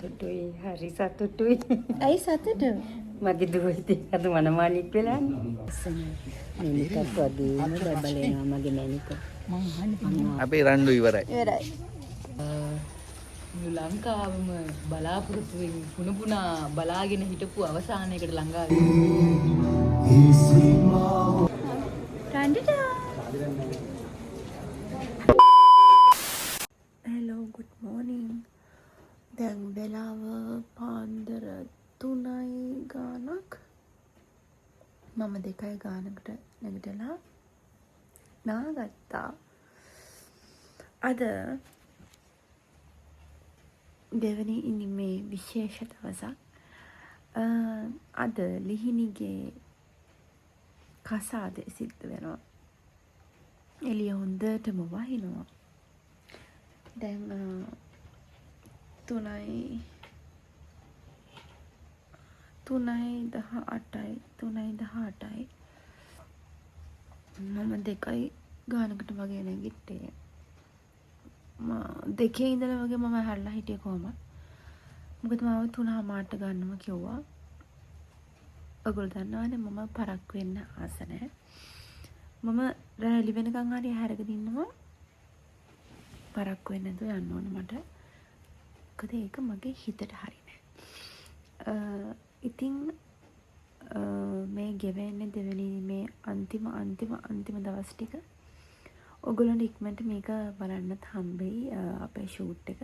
සතුටුයි හරි සතුටුයි. ඇයි සතුටු? මගේ දුව ඉතින් අද මනමාලික් වෙලානේ. මැනිකක් වගේම බබලේනවා මගේ මැනික. අපේ රණ්ඩු ඉවරයි. ඉවරයි. මුළු ලංකාවම බලාපොරොත්තු වෙමින් පුණපුණා බලාගෙන හිටපු අවසානයකට ළඟා රණ්ඩුට. Hello good මෝනිං. දැන් වෙලාව පාන්දර 3යි ගානක්. මම 2යි ගානකට නැගිටලා නාගත්තා. අද දෙවනි ඉනිමේ විශේෂ දවසක්. අද ලිහිණිගේ කසාදේ සිද්ධ වෙනවා. එළිය හොඳටම වහිනවා. දැන් 3:18යි. මම 2යි ගානකට වගේ නැගිට්ටේ. 2 ඉඳලා වගේ මම හැරලා හිටියේ කොහොමද? මොකද මම 3:00ට ගන්නම කිව්වා. ඔයගොල්ලෝ දන්නවනේ මම පරක් වෙන්න ආස නැහැ. මම රෑ එළි වෙනකන් හරි හැරගෙන ඉන්නවා. පරක් වෙන්නේ නැතුව යන්න ඕන මට. මොකද ඒක මගේ හිතට හරි නෑ. ඉතින් මේ ගෙවෙන්නේ දෙවෙනි මේ අන්තිම දවස් ටික. ඔයගොල්ලන්ට ඉක්මනට මේක බලන්නත් හම්බෙයි අපේ ෂූට් එක.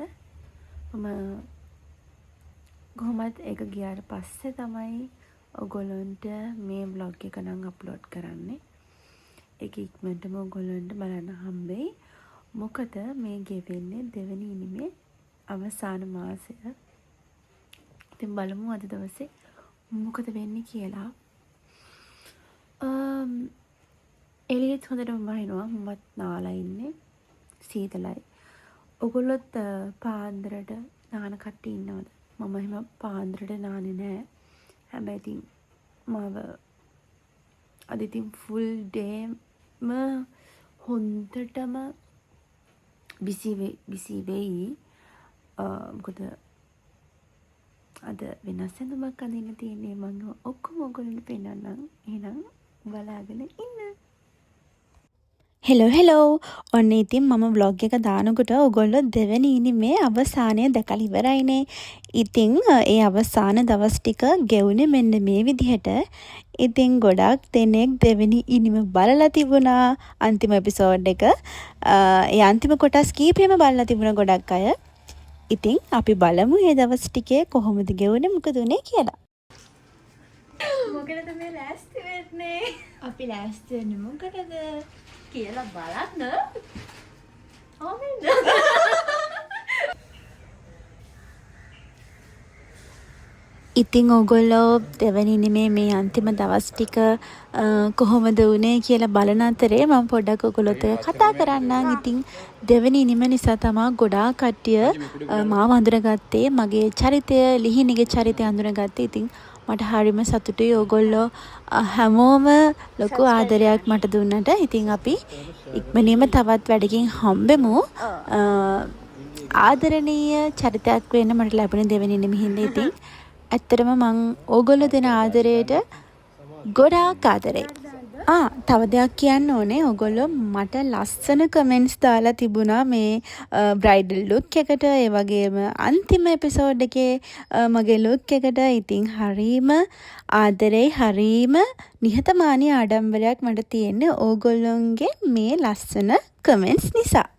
මම කොහොමද ඒක ගියාට පස්සේ තමයි ඔයගොල්ලන්ට මේ vlog එක නම් අප්ලෝඩ් කරන්නේ. ඒක ඉක්මනටම ඔයගොල්ලන්ට බලන්න හම්බෙයි. මොකද මේ ගෙවෙන්නේ දෙවෙනි ඉනිමේ අවසාන මාසය. ඉතින් බලමු අද දවසේ මොකද වෙන්නේ කියලා. එළියෙත් හොඳටම වහිනවා. මමත් නාලා ඉන්නේ. සීතලයි. ඔයගොල්ලොත් පාන්දරට නාන කට්ටිය ඉන්නවද? මම එහෙම පාන්දරට නාන්නේ නැහැ. හැබැයි ඉතින් මම අද ඉතින් ෆුල් ඩේම හොඳටම බිසි වෙයි. මොකද අද වෙනස් ඇඳුමක් අඳින්න තියෙන්නේ. මම ඔක්කොම ඔයගොල්ලන්ට පෙන්නන්නම්. එහෙනම් බලාගෙන ඉන්න. හෙලෝ ඔන්න ඉතින් මම vlog එක දානකොට ඔයගොල්ලෝ දෙවෙනි ඉනිමේ අවසානය දැකලා ඉවරයිනේ. ඉතින් ඒ අවසාන දවස් ටික ගෙවුනේ මෙන්න මේ විදිහට. ඉතින් ගොඩක් දෙනෙක් දෙවෙනි ඉනිම බලලා තිබුණා අන්තිම එපිසෝඩ් එක. ඒ අන්තිම කොටස් කීපෙම බලලා තිබුණා ගොඩක් අය. ඉතින් අපි බලමු මේ දවස් ටිකේ කොහොමද ගෙවුනේ මොකද උනේ කියලා. මොකටද මේ ලෑස්ති වෙන්නේ? අපි ලෑස්ති වෙන්නේ මොකටද කියලා බලන්න. ඉතින් ඔයගොල්ලෝ දෙවෙනි ඉනිමේ මේ අන්තිම දවස් ටික කොහොමද වුනේ කියලා බලන අතරේ මම පොඩ්ඩක් ඔයගොල්ලොත් එක්ක කතා කරන්නම්. ඉතින් දෙවෙනි ඉනිම නිසා තමයි ගොඩාක් කට්ටිය මාව අඳුරගත්තේ. මගේ චරිතය ලිහිණිගේ චරිතය අඳුරගත්තේ. ඉතින් මට හරිම සතුටුයි. ඔයගොල්ලෝ හැමෝම ලොකු ආදරයක් මට දුන්නට. ඉතින් අපි ඉක්මනින්ම තවත් වැඩකින් හම්බෙමු. ආදරණීය චරිතයක් වෙන්න මට ලැබුණේ දෙවෙනි ඉනිමේ හින්දා. ඉතින් ඇත්තටම මං ඕගොල්ලෝ දෙන ආදරයට ගොඩාක් ආදරෙයි. තව දෙයක් කියන්න ඕනේ. ඔයගොල්ලෝ මට ලස්සන කමෙන්ට්ස් දාලා තිබුණා මේ බ්‍රයිඩල් ලුක් එකට. ඒ වගේම අන්තිම එපිසෝඩ් එකේ මගේ ලුක් එකට. ඉතින් හරීම ආදරෙයි. හරීම නිහතමානී ආඩම්බරයක් මට තියෙන්නේ ඕගොල්ලොන්ගේ මේ ලස්සන කමෙන්ට්ස් නිසා.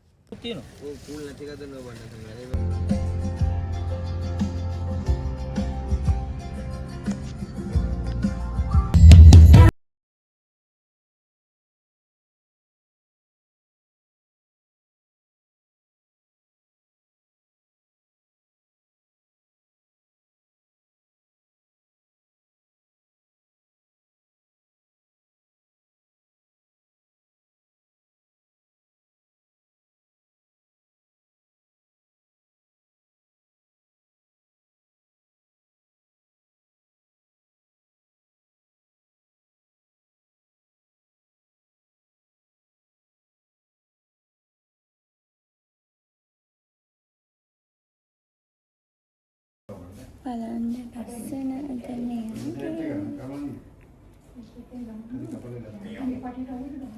බලන්න ලස්සන දැනේ.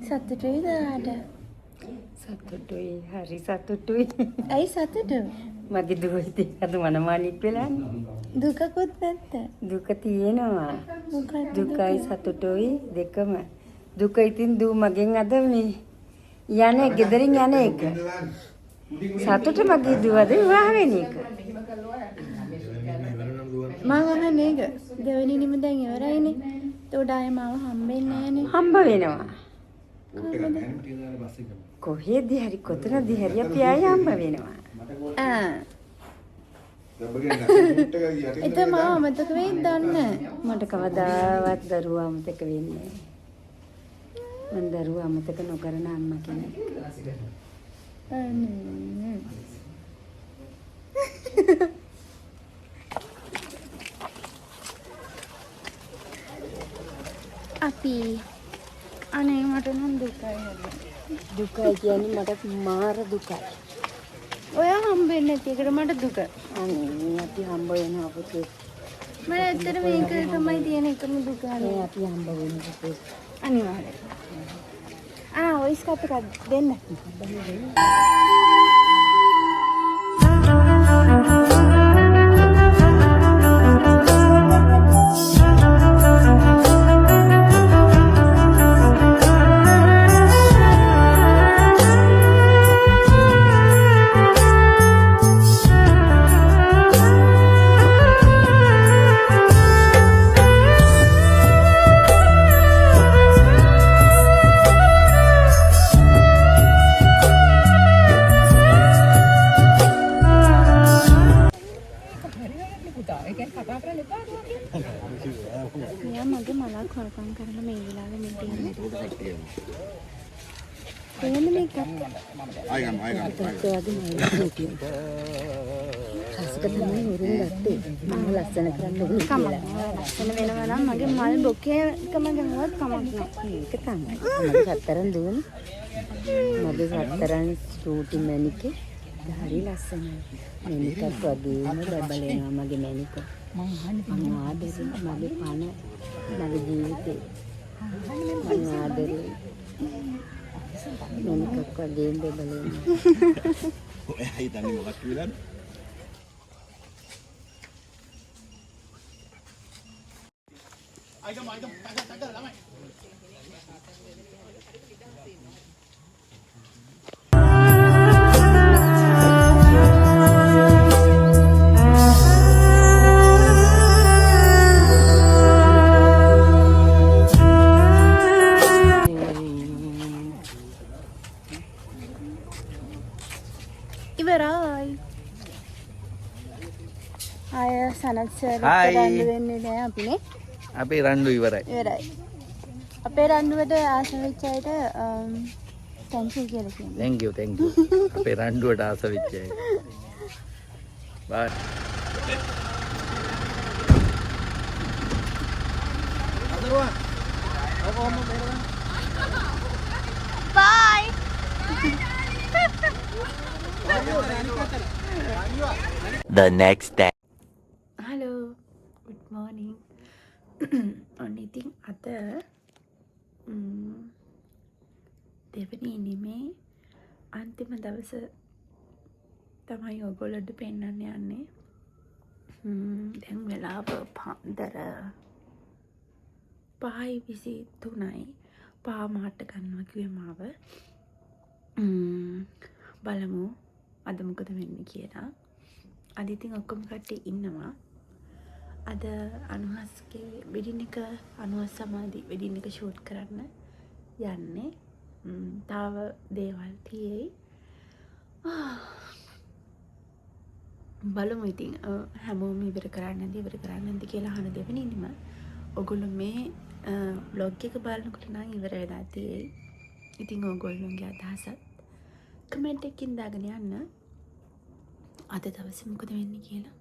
සතුටුයිද ආට? සතුටුයි, හරි සතුටුයි. ඇයි සතුටු? මගේ දුව හිතේ අද මනමාලිත් වෙලානේ. දුකකුත් නැත්ද? දුක තියෙනවා. මොකක්ද දුකයි සතුටුයි දෙකම. දුක ඉතින් දූ මගෙන් අද මේ යන්නේ ගෙදරින් යන එක. සතුට මගේ දුවද විවාහ වෙන එක. මම අහන්නේ ඒක. දෙවෙනි නිම දැන් ඉවරයිනේ. ඒකට ආයෙ මාව හම්බෙන්නේ නැහනේ. හම්බ වෙනවා. කොහෙද හරි කොතනද හරි අපි ආයෙ හම්බ වෙනවා. එතන මාව අමතක වෙයිද දන්නේ මට කවදාවත් දරුවා අමතක වෙන්නේ නැහැ. මම දරුවා අමතක නොකරන අම්මා කෙනෙක්. අපි අනේ මට නම් දුකයි හැබැයි. දුකයි කියන්නේ මට මාර දුකයි. ඔයා හම්බෙන්නේ නැති එකට මට දුක. අනේ අපි හම්බ වෙනවා පුතේ. මම ඇත්තට මේක තමයි තියෙන එකම දුක. අනේ අපි හම්බ වෙනවා පුතේ. අනිවාර්යයෙන්. වොයිස් කප් එකක් දෙන්න. එයා මගේ මලක් හොරකම් කරලා මේ වෙලාවේ මේ තියෙන්නේ. කොහොමද මේක? ලස්සන කරන්න ඕනේ කියලා. ලස්සන වෙනවා නම් මගේ මල් බොකේ එකම ගහුවත් කමක් නැහැ. ඒක තමයි. මගේ සතරන් දුවනේ. මගේ සතරන් සූටි මැනිකේ හරි ලස්සනයි. මැනිකක් වගේම බබලෙනවා මගේ මැනික. මම ආදරේ මගේ පණ මගේ ජීවිතේ. මම ආදරේ මැනිකක් වගේම බබලෙනවා. ඔය හිතන්නේ මොකක්ද කියලා? ඉවරයි. ආය සනත් සර් Hi. රණ්ඩු වෙන්නේ නැහැ අපිනේ. අපේ රණ්ඩු ඉවරයි. ඉවරයි. අපේ රණ්ඩුවට ආස වෙච්ච අයට thank you කියලා කියන්න. thank you. අපේ රණ්ඩුවට ආස වෙච්ච අය. bye. Bye. The next day. Hello. Good morning. Only thing අද දෙවෙනි නිමේ අන්තිම දවස තමයි ඔයගොල්ලන්ට පෙන්වන්න යන්නේ. දැන් වෙලාව පාන්දර 5:23යි. පාමාට ගන්නවා කිව්වේ මාව. බලමු අද මොකද වෙන්නේ කියලා. අද ඉතින් ඔක්කොම කට්ටිය ඉන්නවා. අද අනුහස්ගේ වෙඩින් එක අනුහස් සමාධි වෙඩින් එක ෂූට් කරන්න යන්නේ. තව දේවල් තියෙයි. බලමු ඉතින් හැමෝම ඉවර කරන්නේ නැද්ද කියලා අහන දෙවෙනි නිම. ඔයගොල්ලෝ මේ බ්ලොග් එක බලනකොට නම් ඉවර වෙලා තියෙයි. ඉතින් ඔයගොල්ලෝගේ අදහසත් කමෙන්ට් එකකින් දාගෙන යන්න. අද දවසේ මොකද වෙන්නේ කියලා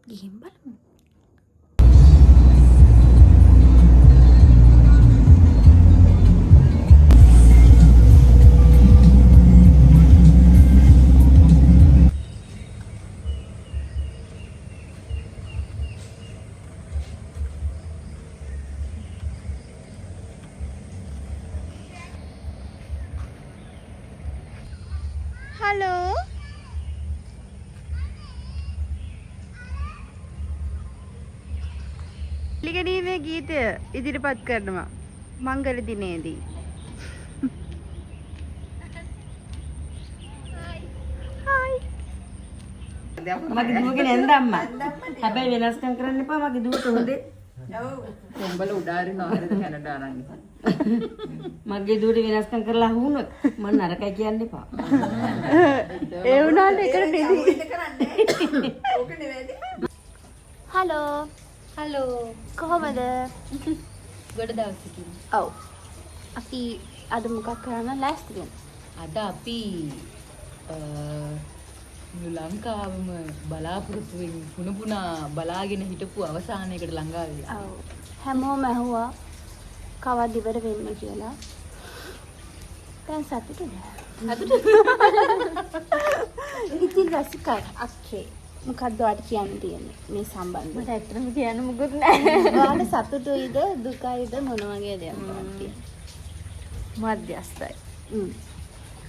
ගිහින් බලමු. හලෝ. පිළිගැනීමේ ගීතය ඉදිරිපත් කරනවා මංගල දිනේදී. මගේ දුවගෙන ඇඳ අම්මා. හැබැයි වෙනස්කම් කරන්න එපා මගේ දුවට හොඳේ. උඹල උඩාරින ආරද කැනඩා අරන් ඉතින්. මගේ දුවට වෙනස්කම් කරලා වුණොත් මම නරකයි කියන්න එපා. ඒ වුණාට එකට දෙවි. හලෝ. හලෝ. කොහමද? ගොඩ දවසකින්. ඔව්. අපි අද මොකක් කරන්න ලෑස්තිද? අද අපි මුළු ලංකාවම බලාපොරොත්තු වෙමින් පුන බලාගෙන හිටපු අවසානයකට ළඟා වෙලා. ඔව්. හැමෝම ඇහුවා කවද්ද ඉවර වෙන්නේ කියලා. දැන් සතුටුද? ඉතින් රසිකා අක්කේ මොකක්ද ඔයාලට කියන්න තියෙන්නේ මේ සම්බන්ධව? මට ඇත්තටම කියන්න මොකුත් නැහැ. ඔයාලට සතුටුයිද දුකයිද මොන වගේ දෙයක්ද තියෙන්නේ? මධ්‍යස්ථයි.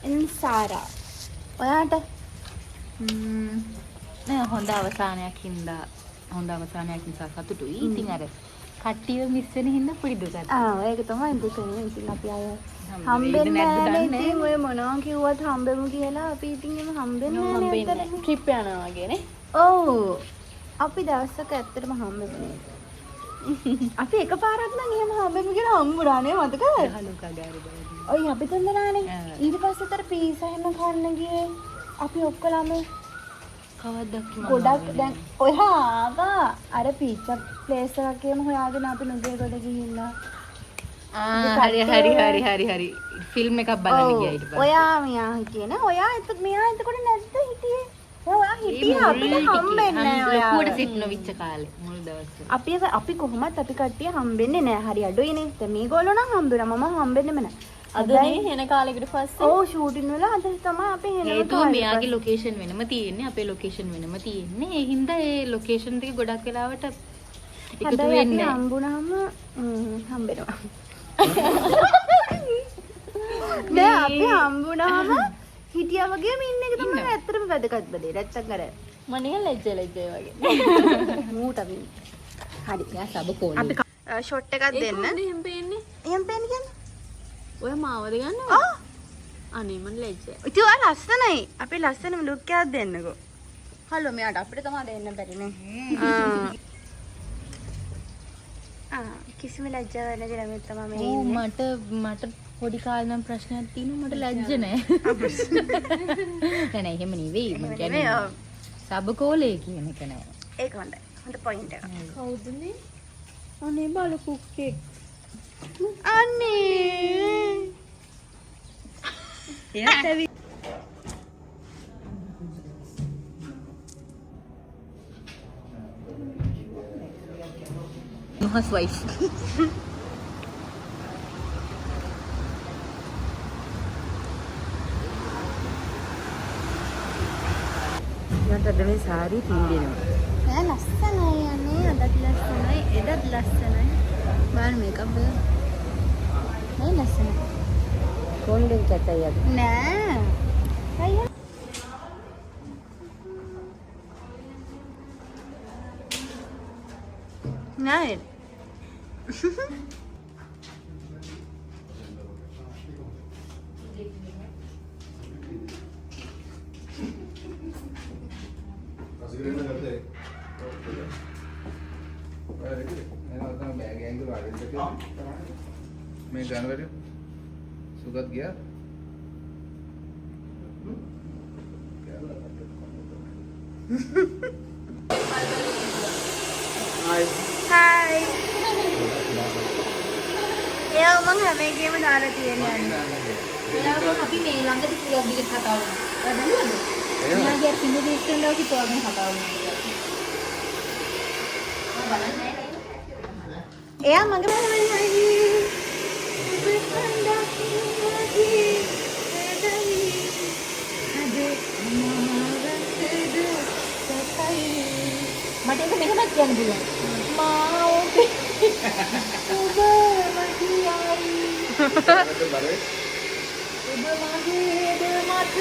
එන්න සාරා ඔයාට නෑ හොඳ අවසානයක් හින්දා හොඳ අවසානයක් නිසා සතුටුයි. ඉතින් අර කට්ටිය මිස් වෙන හින්දා පොඩි දුකක්. ඒක තමයි දුකනේ. ඉතින් අපි අය හම්බෙන්නේ නැහැ. ඉතින් ඔය මොනවා කිව්වත් හම්බෙමු කියලා අපි ඉතින් එම හම්බෙන්නේ නැහැ. ට්‍රිප් යනවා වගේ නේ. ඔව්. අපි දවසක ඇත්තටම හම්බෙන්නේ. අපි එකපාරක් නම් එහෙම හම්බෙමු කියලා හම්බුණා නේ මතකද? හලුකා ගාරේ බලන්න. ඔය අපි තුන්දෙනානේ. ඊට පස්සේ තර පීසා හැම කන්න ගියේ. අපි ඔක්කොලම කවද්දක් ගොඩක් දැන් ඔයාලා අර පීචා ප්ලේස් එකක් එහෙම හොයාගෙන අපි නුගේගොඩ ගිහිල්ලා හරි ෆිල්ම් එකක් බලන්න ගියා ඊට පස්සේ. ඔයා මෙයා හිටියේ නේ. ඔයා මෙයා එතකොට නැද්ද හිටියේ? ඔයා හිටියේ අපිට හම්බෙන්නේ නැහැ ඔයා. ලොකුවට සිට නොවිච්ච කාලේ මුල් දවස්. අපි කොහොමත් අපි කට්ටිය හම්බෙන්නේ නැහැ. හරි අඩුයිනේ. දැන් මේගොල්ලෝ නම් හම්බුණා. මම හම්බෙන්නෙම නැහැ. අද නේ එන කාලෙකට පස්සේ ඔව් ෂූටින් වල අද තමයි අපි හේතුව මෙයාගේ ලොකේෂන් වෙනම තියෙන්නේ අපේ ලොකේෂන් වෙනම තියෙන්නේ. ඒ හින්දා ඒ ලොකේෂන් දෙක ගොඩක් වෙලාවට එකතු වෙන්නේ නැහැ. හම්බුනහම හම්බෙනවා. නෑ අපි හම්බුනහම හිටියා වගේම ඉන්න එක තමයි ඇත්තටම වැදගත් බදේ. නැත්තම් අර මම නිකන් ලැජ්ජ වගේ. මූට අපි හරි. යා සබ කෝල්. අපි ෂොට් එකක් දෙන්න. එහෙම පේන්නේ. එහෙම පේන්නේ කියන්නේ? ඔය මාවද ගන්න? ආ අනේ මන් ලැජ්ජයි. ඉතින් ඔයා ලස්සනයි. අපි ලස්සනම ලුක් එකක් දෙන්නකෝ. හලෝ මෙයාට අපිට තමයි දෙන්න බැරි නේ. කිසිම ලැජ්ජාවක් නැති ළමෙක් තමයි මේ ඉන්නේ. මට පොඩි කාලේ නම් ප්‍රශ්නයක් තියෙනවා මට ලැජ්ජ නෑ. නෑ එහෙම නෙවෙයි. මම කියන්නේ සබ කෝලේ කියන එක නෑ. ඒක හොඳයි. හොඳ පොයින්ට් එකක්. කවුද මේ? අනේ බලු කුක්කෙක්. අනේ. එයාට ඇවි. Nuhas wife. යන්ට මේ සාරි පින්දෙනවා. නෑ ලස්සනයි අනේ අදත් ලස්සනයි එදත් ලස්සනයි. බලන්න මේකප් එක. නෑ ලස්සනයි. කොණ්ඩෙන් කැටයි අද. නෑ. අයියා. නෑ. मैं जानवर हूँ सुगत गया Hi. එයා මං හැම එකේම දාලා තියෙනවා. එයාම අපි මේ ළඟදී ක්ලබ් එකේ කතා වුණා. ඔය දන්නවද? එයාගේ කිඳ දෙස්කන් ලෝකෙ තෝරගෙන කතා වුණා. එයා මගේ මට ඒක මෙහෙමත් කියන්න පුළුවන්. මා ඔබේ ඔබ මගේ ආයි ඔබ මගේද මට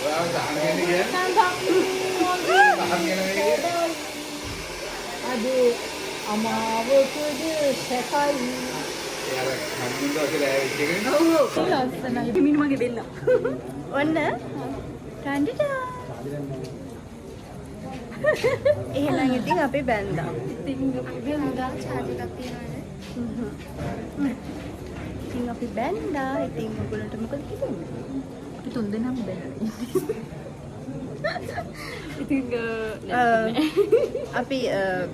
ඔයාලා ගහන කෙනෙක් කියන්නේ. අදේ අමාවකද සැකයි. එයාලා හම්බුන්දා කියලා ඇවිත් එකනේ. ලස්සනයි. මිනි මගේ දෙන්න. ඔන්න. ටන්ඩිටා. එහෙනම් ඉතින් අපි බැන්දා. ඉතින් අපි බැන්දා. ඉතින් ඔයගොල්ලන්ට මොකද හිතුනේ? අපි තුන් දෙනාම බැන්දා. ඉතින් අපි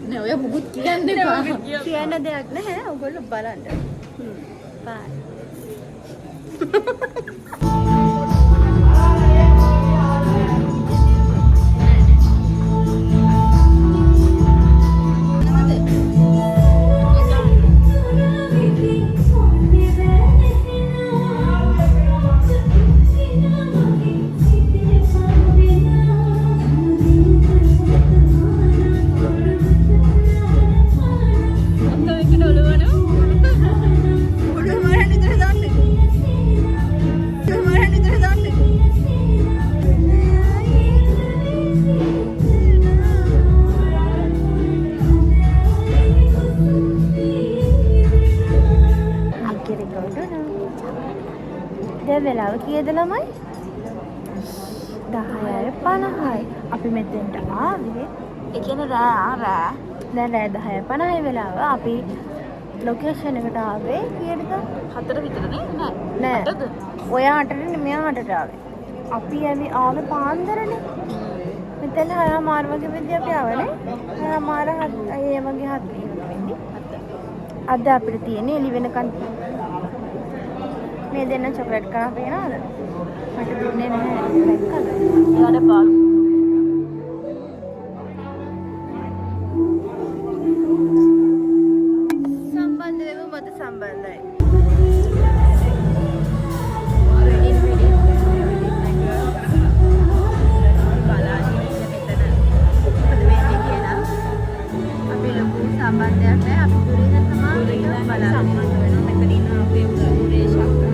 නෑ ඔය මුකුත් කියන්න එපා. කියන්න දෙයක් නැහැ. ඔයගොල්ලෝ බලන්න. බයි. වෙලාව කීයද ළමයි? 10:50යි. අපි මෙතෙන්ට ආවේ ඒ කියන්නේ රෑ. දැන් රෑ 10:50 වෙලාව. අපි ලොකේෂන් එකට ආවේ කීයටද? 4 විතර නෑ. 8ද? ඔය 8ට මෙයා 8ට ආවේ. අපි ආවේ පාන්දරනේ. මෙතන 6:00 වගේ වෙද්දී අපි ආවනේ. 6:00 ඒ වගේ 7 වෙද්දී. අද අපිට තියෙන්නේ එළි වෙනකන්. මේ දෙන්න චොකලට් කනවා පේනවද? මට දුන්නේ නැහැ. දැක්කද? ඊට පාලු. සම්බන්ධ වෙමු මත සම්බන්ධයි. අපි ලොකු සම්බන්ධයක් නැහැ. අපි දුරින් තමයි බලන්න. මෙතන ඉන්න අපේ උදේ ශක්තිය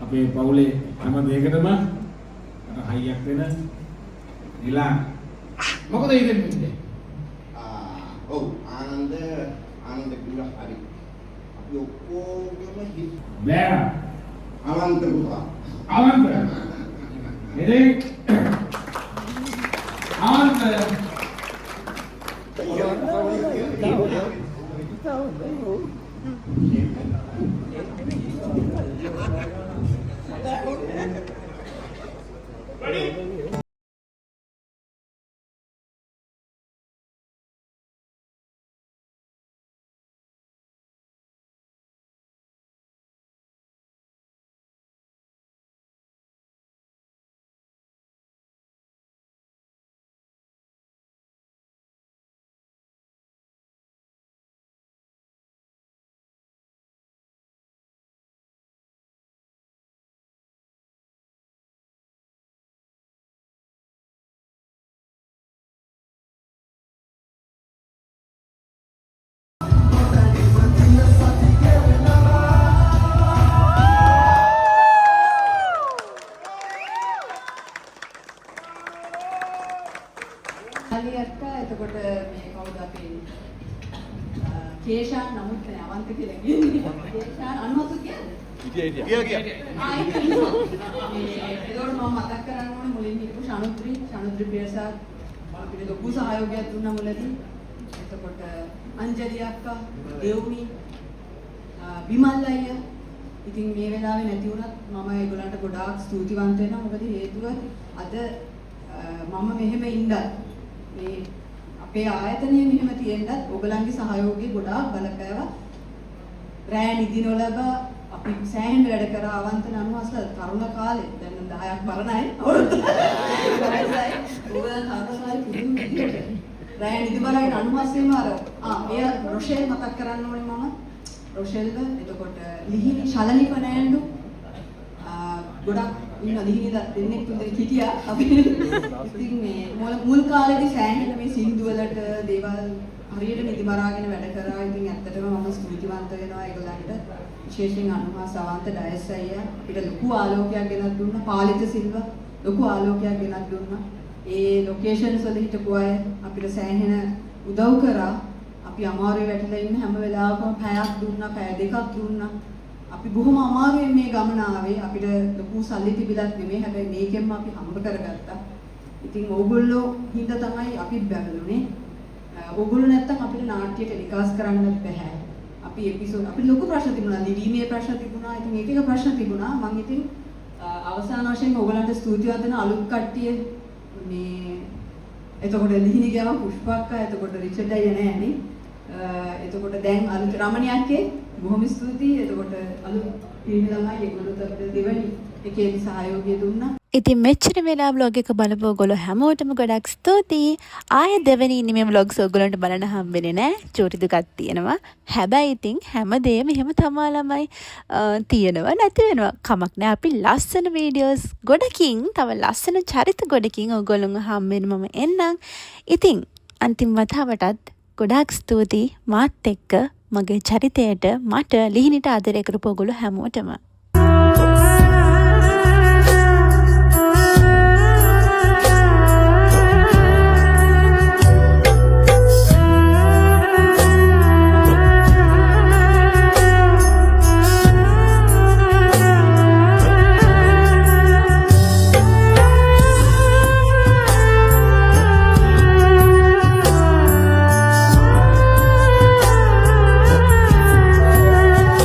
අපේ පවුලේ හැම දෙයකටම හයියක් වෙන නිලා මොකද හිතෙන්නේ? ඔව් ආනන්ද කිව්වා හරි. අපි ඔක්කොගේම හිත බෑ අවන්ත පුතා. අවන්ත එදේ අවන්ත එතකොට මේ කවුද අපේ කේෂාන් නමුත් අවන්ත කියලා කියන්නේ කේෂාන් අනුහසු කියන්නේ ගියා. එතකොට මම මතක් කරන්න ඕනේ මුලින් හිටපු ශනුත්‍රි ප්‍රියසාද් අපිට ලොකු සහයෝගයක් දුන්නා මුලදී. එතකොට අංජලි අක්කා, දේවුනි, විමල් අයියා. ඉතින් මේ වෙලාවේ නැති වුණත් මම ඒගොල්ලන්ට ගොඩාක් ස්තුතිවන්ත වෙනවා. මොකද හේතුව අද මම මෙහෙම ඉඳලා මේ අපේ ආයතනයේ මෙහෙම තියෙන්නත් ඔයගලන්ගේ සහයෝගය ගොඩාක් බලපෑවා. රෑ නිදි නොලබ අපි සෑහෙන වැඩ කරා අවන්තන අනුහසල තරුණ කාලේ දැන් 10ක් පරණයි. රෑ නිදි බලන්න අනුහසෙම අර මෙය රොෂෙල් මතක් කරන්න ඕනේ මම. රොෂෙල්ව එතකොට ලිහිණි ශලනි පනෑන්ඩු ගොඩක් ඉන්න ලිහිණිලා දෙන්නෙක් තුන්දෙනෙක් හිටියා අපි. ඉතින් මේ මුල් කාලේදී සෑහෙන මේ සින්දු වලට දේවල් හරියට නිදි මරාගෙන වැඩ කරා. ඉතින් ඇත්තටම මම ස්තුතිවන්ත වෙනවා ඒගොල්ලන්ට. විශේෂයෙන් අනුහා සවන්ත ඩයස් අයියා අපිට ලොකු ආලෝකයක් ගෙනත් දුන්නා. පාලිත සිල්වා ලොකු ආලෝකයක් ගෙනත් දුන්නා. ඒ ලොකේෂන්ස් වල හිටපු අය අපිට සෑහෙන උදව් කරා. අපි අමාරුවේ වැටිලා ඉන්න හැම වෙලාවකම පැයක් දුන්නා, පැය දෙකක් දුන්නා. අපි බොහොම අමාරුවෙන් මේ ගමන ආවේ. අපිට ලොකු සල්ලි තිබිලත් නෙමෙයි. හැබැයි මේකෙන්ම අපි හම්බ කරගත්තා. ඉතින් ඕගොල්ලෝ හින්දා තමයි අපි බැලුනේ. ඕගොල්ලෝ නැත්තම් අපිට නාට්‍ය ටෙලිකාස්ට් කරන්නත් බැහැ. අපි එපිසෝඩ් අපිට ලොකු ප්‍රශ්න තිබුණා. ලිවීමේ ප්‍රශ්න තිබුණා. ඉතින් එක එක ප්‍රශ්න තිබුණා. මම ඉතින් අවසාන වශයෙන් ඕගොල්ලන්ට ස්තුතිවන්ත වෙන අලුත් කට්ටිය මේ එතකොට ලිහිණි ගම පුෂ්පක්කා එතකොට රිචඩ් අයියා නෑනේ. එතකොට දැන් අලුත් රමණියක්ගේ බොහොම ස්තුතියි. එතකොට අලුත් පිරිමි ළමයි ඒගොල්ලෝ අපිට දෙවනි එකේ සහයෝගය දුන්නා. ඉතින් මෙච්චර වෙලා vlog එක බලපු ඔයගොල්ලෝ හැමෝටම ගොඩක් ස්තුතියි. ආයෙ දෙවෙනි ඉන්නේ මේ vlogs ඔයගොල්ලන්ට බලන්න හම්බෙන්නේ නැහැ. චූටි දුකක් තියෙනවා. හැබැයි ඉතින් හැමදේම එහෙම තමා ළමයි තියෙනවා නැති වෙනවා. කමක් නැහැ. අපි ලස්සන වීඩියෝස් ගොඩකින් තව ලස්සන චරිත ගොඩකින් ඔයගොල්ලන්ව හම්බෙන්න මම එන්නම්. ඉතින් අන්තිම වතාවටත් ගොඩක් ස්තුතියි මාත් එක්ක මගේ චරිතයට මට ලිහිණිට ආදරය කරපු ඔයගොල්ලෝ හැමෝටම.